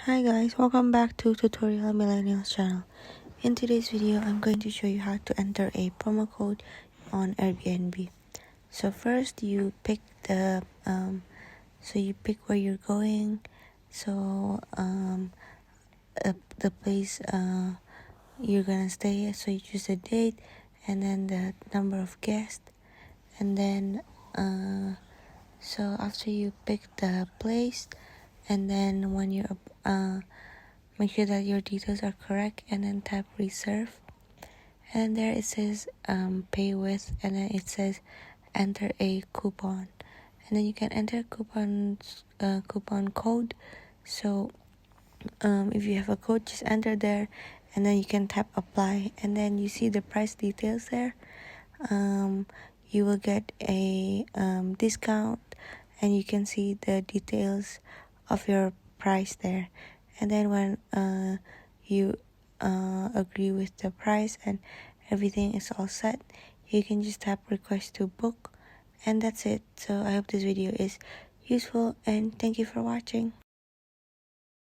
Hi guys, welcome back to Tutorial Millennials channel. In today's video, I'm going to show you how to enter a promo code on Airbnb. So first you pick the where you're going. So the place you're gonna stay at. So you choose a date and then the number of guests, and then so after you pick the place, and then when you're make sure that your details are correct, and then tap reserve, and there it says pay with, and then it says enter a coupon, and then you can enter coupon code. So if you have a code, just enter there, and then you can tap apply, and then you see the price details there. You will get a discount, and you can see the details of your price there. And then when you agree with the price and everything is all set, you can just tap request to book, and that's it. So I hope this video is useful, and thank you for watching.